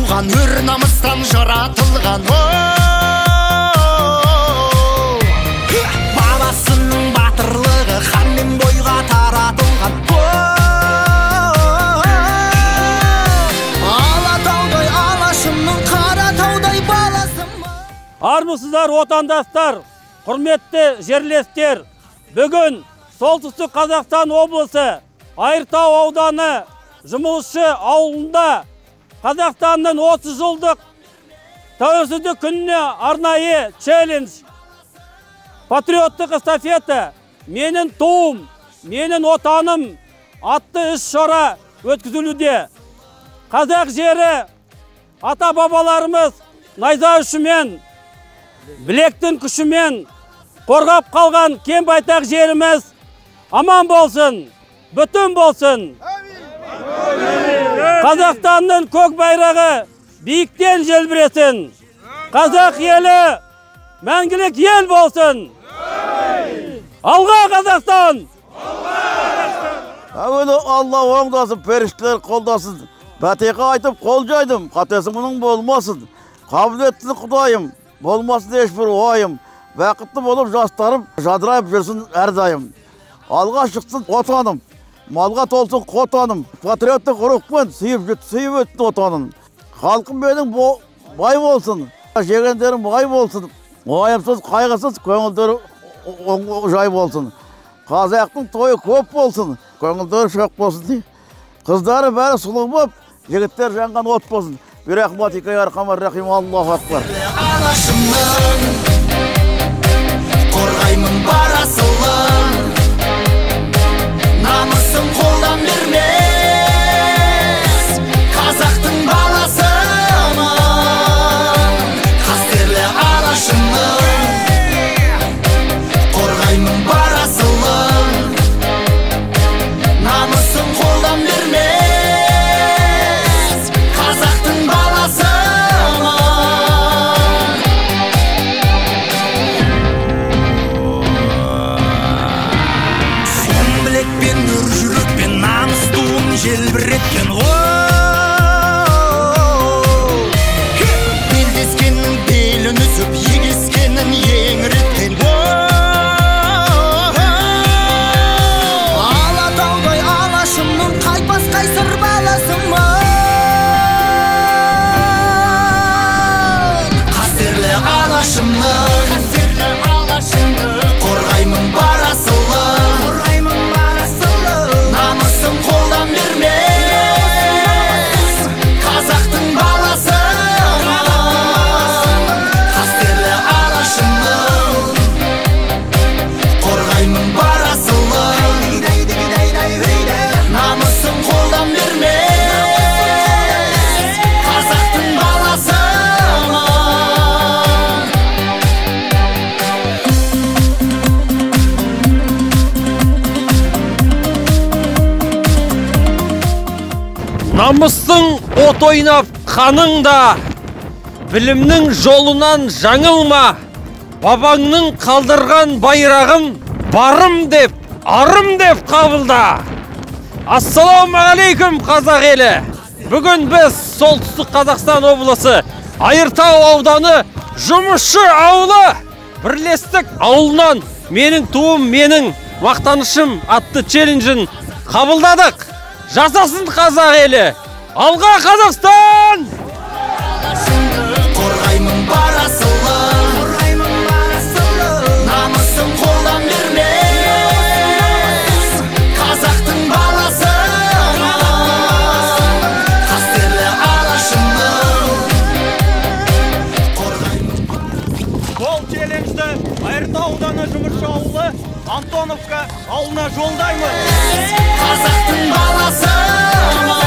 туған, өр намыстан жаратылған. Бабасының батырлығы хан мен бойға таратылған. Алатаудай алашымның, Қаратаудай баласым. Армысыздар отандастар, құрметті жерлестер. Бүгін Солтүстік Қазақстан облысы Айыртау ауданы Жұмылшы ауылында Қазақстанның 30 жылдық тәуелсіздік күніне арнайы челлендж, патриоттық эстафета, менің туым, менің отаным атты іс-шара өткізілуде. Қазақ жері ата-бабаларымыз найза ұшымен, білектің күшімен қорғап қалған кең байтақ жеріміз аман болсын, бүтін болсын. Қазақстанның көк байрағы биіктен желбіресін. Қазақ елі мәңгілік ел болсын. Алға Қазақстан! Әуелі Алла оңдасын, періштелер қолдасын. Бәтеқі айтып қол жайдым, қатесі мұның болмасын. Қабілеттілі Құдайым, болмасын ешбір ойым. Бақытты болып жастарым жадырайып жүрсін әрдайым. Алға шықсын отаным, малға толсын қотаным. Патриоттық рухпен сүйіп өтті отаным. Халқым менің бай болсын, жегендерім бай болсын. Ойымсыз, қайғысыз, көңілдері жай болсын. Қазақтың тойы көп болсын, көңілдері шоқ болсын. Қыздары бәрі сұлу болып, жігіттер жанған от болсын. Бирахматика я архамар рахим, Аллаху акбар. Қорғаймын барасылын, намысын қолдан бермес, қазақтың баласымын, қастерлі алашымын. Қорғаймын барасылын, намысын қолдан бермес, қазақтың баласымын. Желбіреткен белдескеннің белін үзіп, егескенін еңіреткен. Алатаудай алашымның, қайтпас қайсыр баласымын. Қастерлі алашымның, қорғаймын барасылын, намысын қолдан бермес, қазақтың баласымын. Қастерлі алашымның, қорғаймын барасылын, намысын қолдан бермес, қазақтың баласымын. Намыстың от ойнап қаныңда, білімнің жолынан жаңылма. Бабаңның қалдырған байрағын барым деп, арым деп қабылда. Ассалаумағалейкум қазақ елі. Бүгін біз Солтүстік Қазақстан облысы Айыртау ауданы Жұмысшы ауылы бірлестік ауылынан менің туым, менің мақтанышым атты челленджін қабылдадық. Жасасын қазақ елі! Алға Қазақстан! Қорғаймын барасылын, намысын қолдан бермес, қазақтың баласымын. Қастерлі алашымның. Бұл челленджді Айыртау ауданы Жұмысшы ауылы Антоновка ауылына жолдаймыз. Қазақтың баласымын.